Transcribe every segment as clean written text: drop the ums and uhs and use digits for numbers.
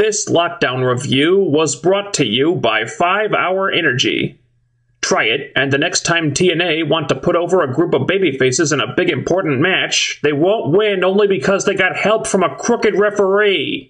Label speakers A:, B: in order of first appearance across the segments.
A: This lockdown review was brought to you by 5 Hour Energy. Try it, and the next time TNA want to put over a group of babyfaces in a big important match, they won't win only because they got help from a crooked referee.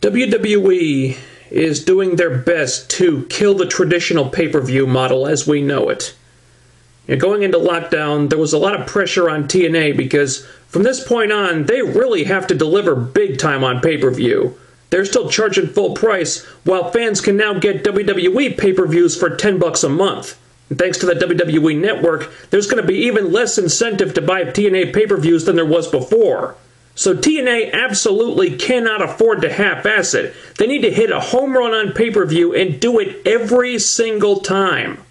A: WWE is doing their best to kill the traditional pay-per-view model as we know it. Going into lockdown, there was a lot of pressure on TNA because from this point on, they really have to deliver big time on pay-per-view. They're still charging full price, while fans can now get WWE pay-per-views for $10 a month. And thanks to the WWE Network, there's going to be even less incentive to buy TNA pay-per-views than there was before. So TNA absolutely cannot afford to half-ass it. They need to hit a home run on pay-per-view and do it every single time.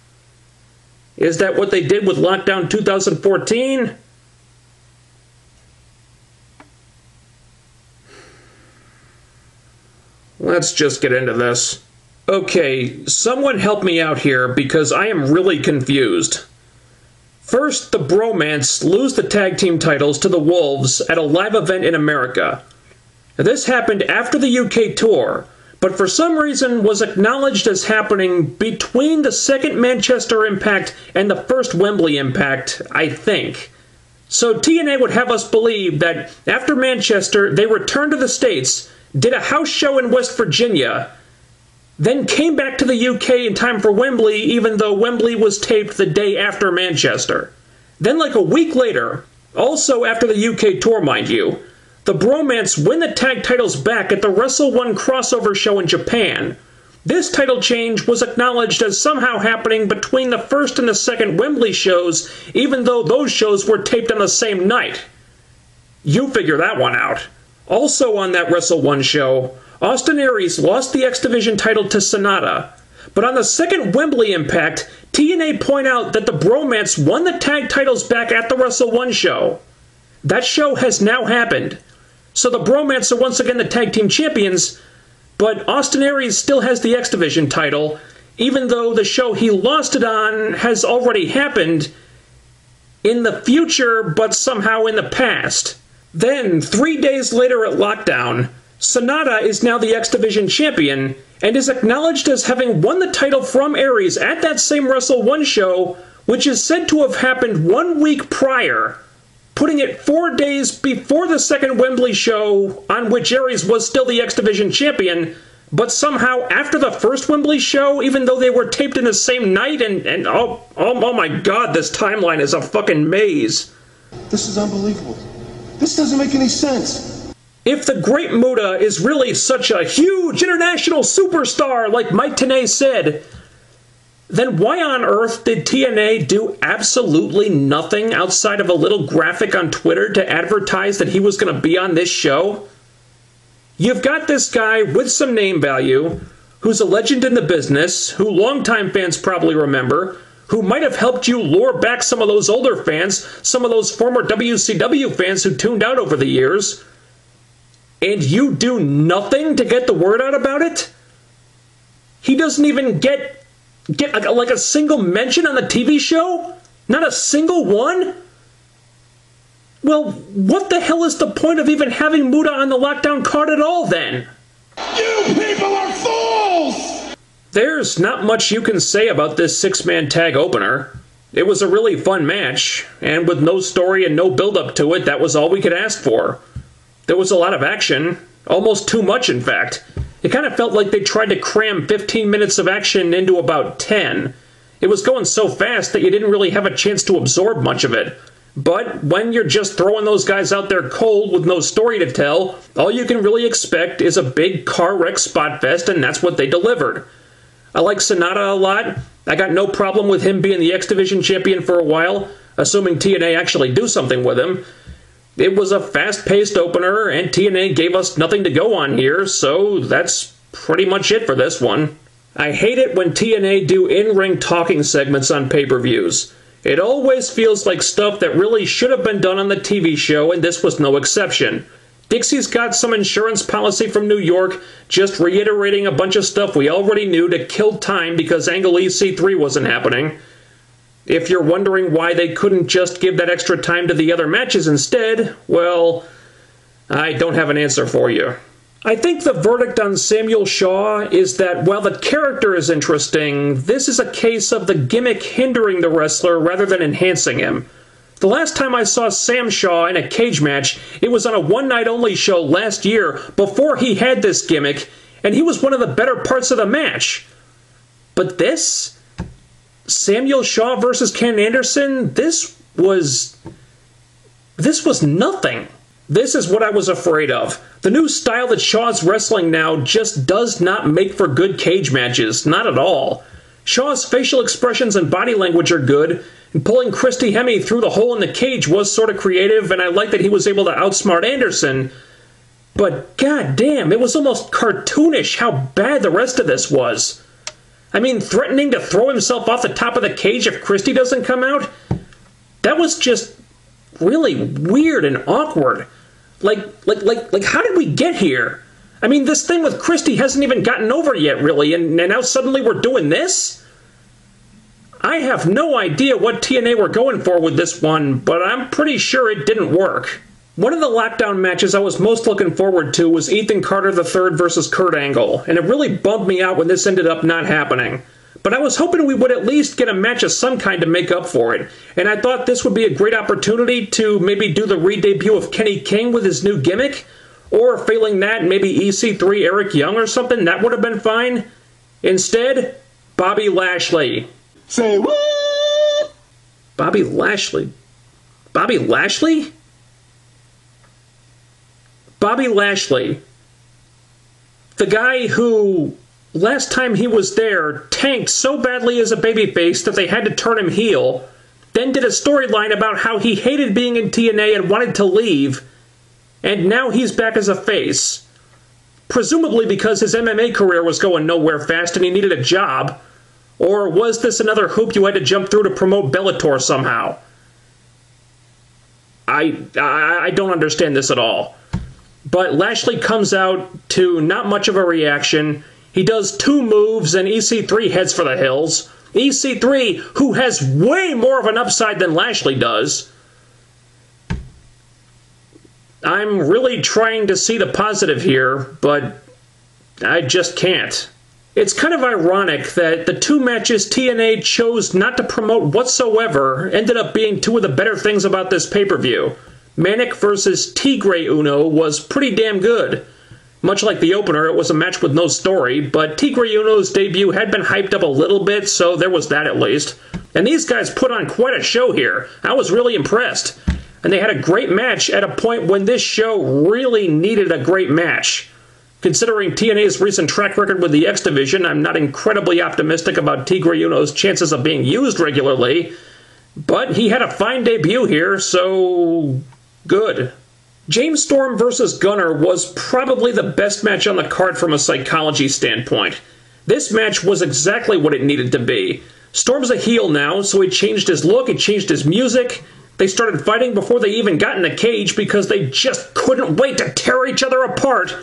A: Is that what they did with Lockdown 2014? Let's just get into this. Okay, someone help me out here because I am really confused. First, the Bromance lose the tag team titles to the Wolves at a live event in America. Now, this happened after the UK tour, but for some reason was acknowledged as happening between the second Manchester Impact and the first Wembley Impact, I think. So TNA would have us believe that after Manchester, they returned to the States, did a house show in West Virginia, then came back to the UK in time for Wembley, even though Wembley was taped the day after Manchester. Then like a week later, also after the UK tour mind you, the Bromance win the tag titles back at the Wrestle 1 crossover show in Japan. This title change was acknowledged as somehow happening between the first and the second Wembley shows, even though those shows were taped on the same night. You figure that one out. Also on that Wrestle 1 show, Austin Aries lost the X Division title to Sonata, but on the second Wembley Impact, TNA point out that the Bromance won the tag titles back at the Wrestle 1 show. That show has now happened, so the Bromance are once again the tag team champions, but Austin Aries still has the X Division title, even though the show he lost it on has already happened in the future, but somehow in the past. Then, 3 days later at Lockdown, Sonata is now the X Division champion and is acknowledged as having won the title from Aries at that same Wrestle 1 show, which is said to have happened 1 week prior, putting it 4 days before the second Wembley show on which Aries was still the X Division champion, but somehow after the first Wembley show, even though they were taped in the same night, and oh my god, this timeline is a fucking maze.
B: This is unbelievable. This doesn't make any sense.
A: If the Great Muta is really such a huge international superstar like Mike Tenay said, then why on earth did TNA do absolutely nothing outside of a little graphic on Twitter to advertise that he was going to be on this show? You've got this guy with some name value, who's a legend in the business, who longtime fans probably remember, who might have helped you lure back some of those older fans, some of those former WCW fans who tuned out over the years, and you do nothing to get the word out about it? He doesn't even get like a single mention on the TV show? Not a single one? Well, what the hell is the point of even having Muta on the Lockdown card at all then?
B: You people are fools!
A: There's not much you can say about this six-man tag opener. It was a really fun match, and with no story and no build-up to it, that was all we could ask for. There was a lot of action, almost too much in fact. It kind of felt like they tried to cram 15 minutes of action into about 10. It was going so fast that you didn't really have a chance to absorb much of it. But when you're just throwing those guys out there cold with no story to tell, all you can really expect is a big car wreck spot fest, and that's what they delivered. I like Sonata a lot. I got no problem with him being the X Division champion for a while. assuming TNA actually do something with him. It was a fast-paced opener, and TNA gave us nothing to go on here, so that's pretty much it for this one. I hate it when TNA do in-ring talking segments on pay-per-views. It always feels like stuff that really should have been done on the TV show, and this was no exception. Dixie's got some insurance policy from New York, just reiterating a bunch of stuff we already knew to kill time because Angle EC3 wasn't happening. If you're wondering why they couldn't just give that extra time to the other matches instead, well, I don't have an answer for you. I think the verdict on Samuel Shaw is that while the character is interesting, this is a case of the gimmick hindering the wrestler rather than enhancing him. The last time I saw Sam Shaw in a cage match, it was on a one-night-only show last year before he had this gimmick, and he was one of the better parts of the match. But this? Samuel Shaw versus Ken Anderson? This was nothing. This is what I was afraid of. The new style that Shaw's wrestling now just does not make for good cage matches. Not at all. Shaw's facial expressions and body language are good, and pulling Christy Hemme through the hole in the cage was sort of creative, and I like that he was able to outsmart Anderson. But goddamn, it was almost cartoonish how bad the rest of this was. I mean, threatening to throw himself off the top of the cage if Christy doesn't come out? That was just really weird and awkward. Like, how did we get here? I mean, this thing with Christy hasn't even gotten over yet, really, and now suddenly we're doing this? I have no idea what TNA were going for with this one, but I'm pretty sure it didn't work. One of the lockdown matches I was most looking forward to was Ethan Carter III versus Kurt Angle, and it really bummed me out when this ended up not happening. But I was hoping we would at least get a match of some kind to make up for it, and I thought this would be a great opportunity to maybe do the re-debut of Kenny King with his new gimmick, or failing that, maybe EC3 Eric Young or something, that would have been fine. Instead, Bobby Lashley.
B: Say what?
A: Bobby Lashley? Bobby Lashley? Bobby Lashley. The guy who, last time he was there, tanked so badly as a babyface that they had to turn him heel, then did a storyline about how he hated being in TNA and wanted to leave, and now he's back as a face. Presumably because his MMA career was going nowhere fast and he needed a job. Or was this another hoop you had to jump through to promote Bellator somehow? I don't understand this at all. But Lashley comes out to not much of a reaction. He does two moves and EC3 heads for the hills. EC3, who has way more of an upside than Lashley does. I'm really trying to see the positive here, but I just can't. It's kind of ironic that the two matches TNA chose not to promote whatsoever ended up being two of the better things about this pay-per-view. Manic versus Tigre Uno was pretty damn good. Much like the opener, it was a match with no story, but Tigre Uno's debut had been hyped up a little bit, so there was that at least. And these guys put on quite a show here. I was really impressed. And they had a great match at a point when this show really needed a great match. Considering TNA's recent track record with the X Division, I'm not incredibly optimistic about Tigre Uno's chances of being used regularly, but he had a fine debut here, so good. James Storm versus Gunner was probably the best match on the card from a psychology standpoint. This match was exactly what it needed to be. Storm's a heel now, so he changed his look, he changed his music. They started fighting before they even got in the cage because they just couldn't wait to tear each other apart.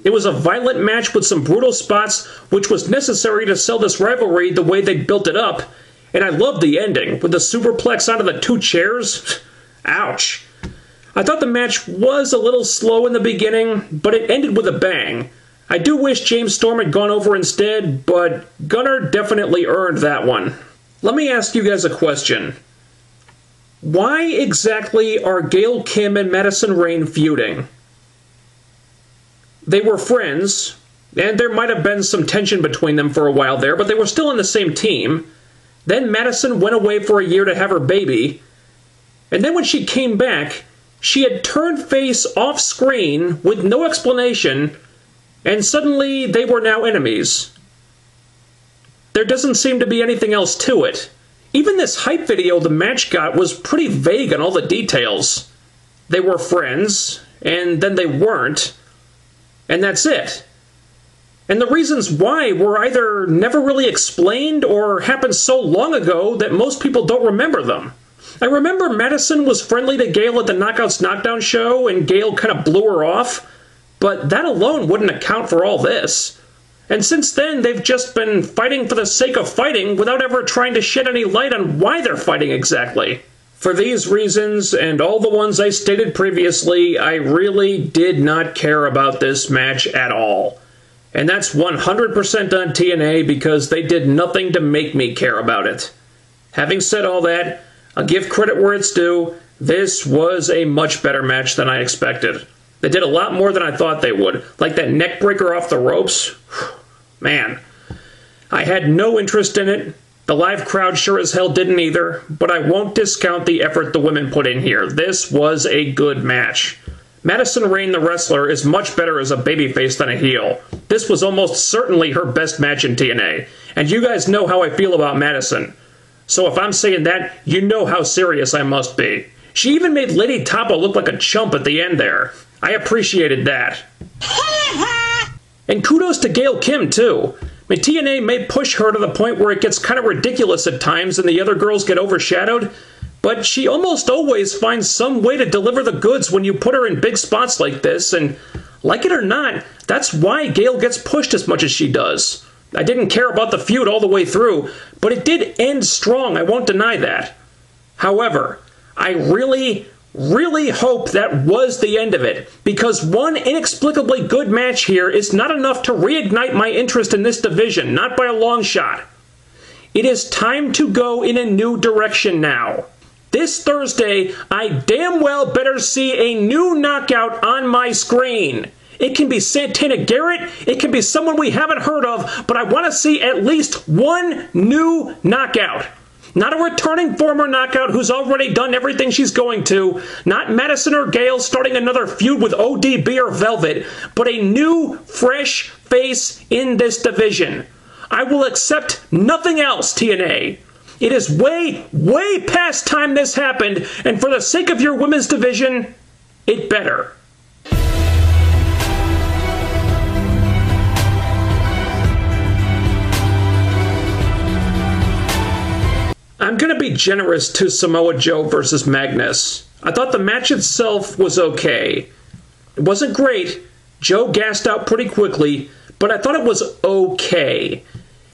A: It was a violent match with some brutal spots, which was necessary to sell this rivalry the way they built it up. And I loved the ending, with the superplex onto the two chairs. Ouch. I thought the match was a little slow in the beginning, but it ended with a bang. I do wish James Storm had gone over instead, but Gunner definitely earned that one. Let me ask you guys a question. Why exactly are Gail Kim and Madison Rayne feuding? They were friends, and there might have been some tension between them for a while there, but they were still on the same team. Then Madison went away for a year to have her baby, and then when she came back, she had turned face off-screen with no explanation, and suddenly they were now enemies. There doesn't seem to be anything else to it. Even this hype video the match got was pretty vague on all the details. They were friends, and then they weren't, and that's it. And the reasons why were either never really explained or happened so long ago that most people don't remember them. I remember Madison was friendly to Gail at the Knockouts Knockdown show, and Gail kind of blew her off, but that alone wouldn't account for all this. And since then, they've just been fighting for the sake of fighting without ever trying to shed any light on why they're fighting exactly. For these reasons, and all the ones I stated previously, I really did not care about this match at all. And that's 100% on TNA because they did nothing to make me care about it. Having said all that, I'll give credit where it's due. This was a much better match than I expected. They did a lot more than I thought they would. Like that neck breaker off the ropes. Man, I had no interest in it. The live crowd sure as hell didn't either, but I won't discount the effort the women put in here. This was a good match. Madison Rayne, the wrestler, is much better as a babyface than a heel. This was almost certainly her best match in TNA, and you guys know how I feel about Madison. So if I'm saying that, you know how serious I must be. She even made Lady Tapa look like a chump at the end there. I appreciated that. And kudos to Gail Kim, too. I mean, TNA may push her to the point where it gets kind of ridiculous at times and the other girls get overshadowed, but she almost always finds some way to deliver the goods when you put her in big spots like this, and like it or not, that's why Gail gets pushed as much as she does. I didn't care about the feud all the way through, but it did end strong, I won't deny that. However, I really hope that was the end of it, because one inexplicably good match here is not enough to reignite my interest in this division, not by a long shot. It is time to go in a new direction now. This Thursday, I damn well better see a new knockout on my screen. It can be Santana Garrett, it can be someone we haven't heard of, but I want to see at least one new knockout. Not a returning former knockout who's already done everything she's going to. Not Madison or Gail starting another feud with ODB or Velvet. But a new, fresh face in this division. I will accept nothing else, TNA. It is way past time this happened. And for the sake of your women's division, it better. I'm going to be generous to Samoa Joe versus Magnus. I thought the match itself was okay. It wasn't great. Joe gassed out pretty quickly, but I thought it was okay.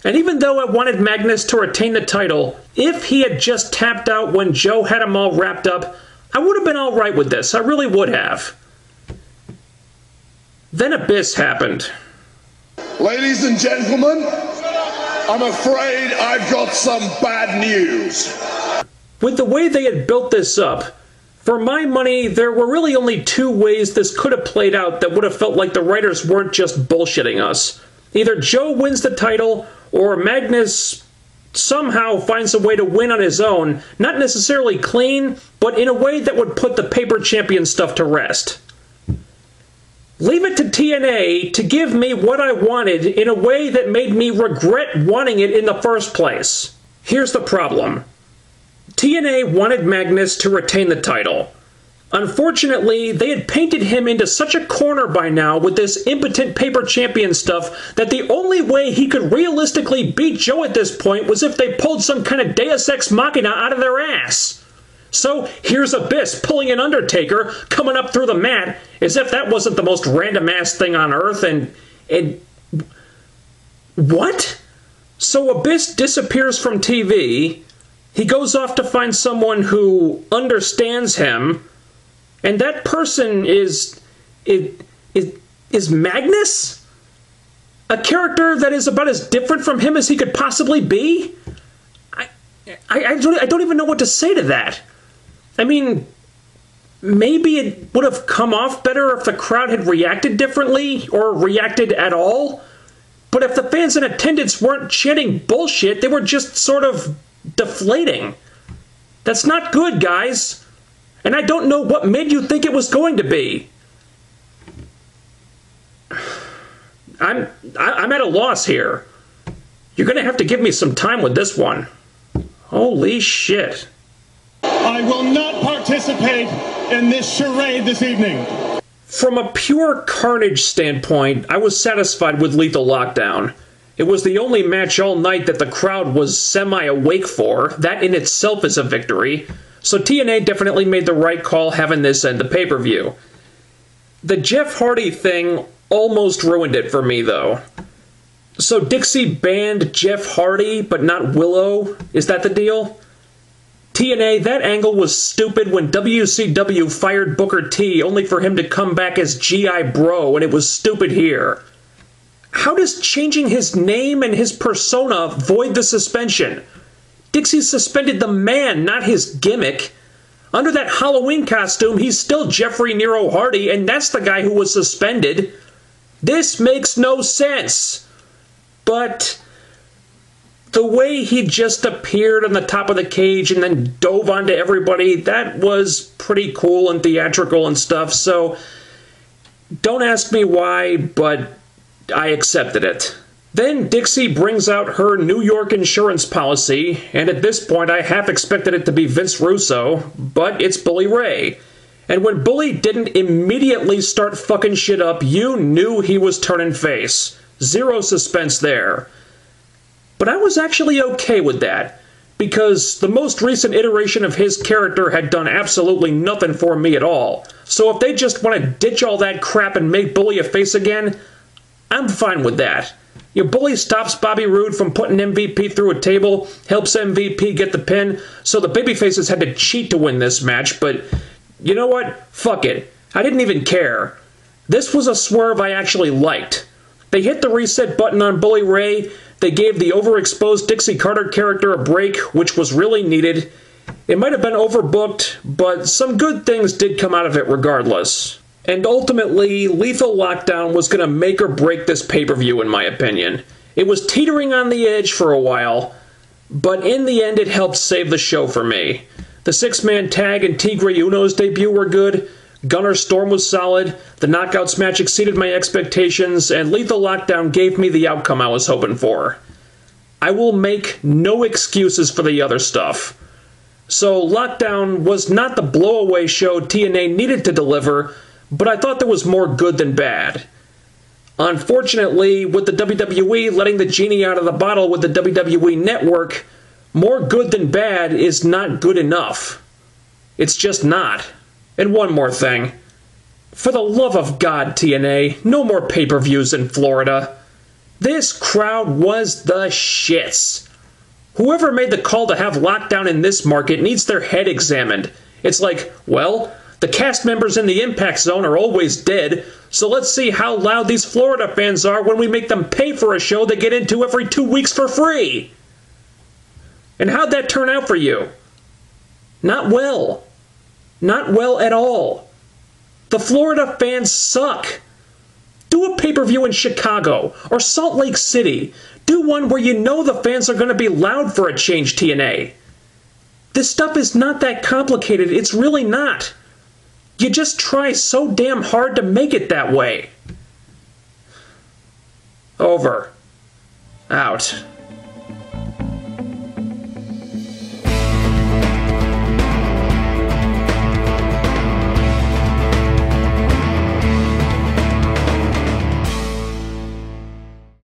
A: And even though I wanted Magnus to retain the title, if he had just tapped out when Joe had him all wrapped up, I would have been all right with this. I really would have. Then Abyss happened.
B: Ladies and gentlemen, I'm afraid I've got some bad news.
A: With the way they had built this up, for my money, there were really only two ways this could have played out that would have felt like the writers weren't just bullshitting us. Either Joe wins the title, or Magnus somehow finds a way to win on his own, not necessarily clean, but in a way that would put the paper champion stuff to rest. Leave it to TNA to give me what I wanted in a way that made me regret wanting it in the first place. Here's the problem. TNA wanted Magnus to retain the title. Unfortunately, they had painted him into such a corner by now with this impotent paper champion stuff that the only way he could realistically beat Joe at this point was if they pulled some kind of Deus Ex Machina out of their ass. So here's Abyss pulling an Undertaker coming up through the mat as if that wasn't the most random ass thing on earth and what? So Abyss disappears from TV. He goes off to find someone who understands him, and that person is Magnus? A character that is about as different from him as he could possibly be? I don't even know what to say to that. I mean, maybe it would have come off better if the crowd had reacted differently, or reacted at all. But if the fans in attendance weren't chanting bullshit, they were just sort of deflating. That's not good, guys. And I don't know what made you think it was going to be. I'm at a loss here. You're going to have to give me some time with this one. Holy shit.
C: I will not participate in this charade this evening.
A: From a pure Carnage standpoint, I was satisfied with Lethal Lockdown. It was the only match all night that the crowd was semi-awake for. That in itself is a victory. So TNA definitely made the right call having this end the pay-per-view. The Jeff Hardy thing almost ruined it for me, though. So Dixie banned Jeff Hardy, but not Willow? Is that the deal? TNA, that angle was stupid when WCW fired Booker T only for him to come back as G.I. Bro, and it was stupid here. How does changing his name and his persona void the suspension? Dixie suspended the man, not his gimmick. Under that Halloween costume, he's still Jeffrey Nero Hardy, and that's the guy who was suspended. This makes no sense. But the way he just appeared on the top of the cage and then dove onto everybody, that was pretty cool and theatrical and stuff, so don't ask me why, but I accepted it. Then Dixie brings out her New York insurance policy, and at this point I half expected it to be Vince Russo, but it's Bully Ray. And when Bully didn't immediately start fucking shit up, you knew he was turning face. Zero suspense there. But I was actually okay with that, because the most recent iteration of his character had done absolutely nothing for me at all. So if they just want to ditch all that crap and make Bully a face again, I'm fine with that. Your Bully stops Bobby Roode from putting MVP through a table, helps MVP get the pin, so the babyfaces had to cheat to win this match, but you know what? Fuck it. I didn't even care. This was a swerve I actually liked. They hit the reset button on Bully Ray, they gave the overexposed Dixie Carter character a break, which was really needed. It might have been overbooked, but some good things did come out of it regardless. And ultimately, Lethal Lockdown was going to make or break this pay-per-view in my opinion. It was teetering on the edge for a while, but in the end it helped save the show for me. The six-man tag and Tigre Uno's debut were good, Gunner Storm was solid, the Knockouts match exceeded my expectations, and Lethal Lockdown gave me the outcome I was hoping for. I will make no excuses for the other stuff. So Lockdown was not the blow-away show TNA needed to deliver, but I thought there was more good than bad. Unfortunately, with the WWE letting the genie out of the bottle with the WWE Network, more good than bad is not good enough. It's just not. And one more thing. For the love of God, TNA, no more pay-per-views in Florida. This crowd was the shits. Whoever made the call to have Lockdown in this market needs their head examined. It's like, well, the cast members in the Impact Zone are always dead, so let's see how loud these Florida fans are when we make them pay for a show they get into every 2 weeks for free. And how'd that turn out for you? Not well. Not well at all. The Florida fans suck. Do a pay-per-view in Chicago or Salt Lake City. Do one where you know the fans are going to be loud for a change, TNA. This stuff is not that complicated. It's really not. You just try so damn hard to make it that way. Over. Out.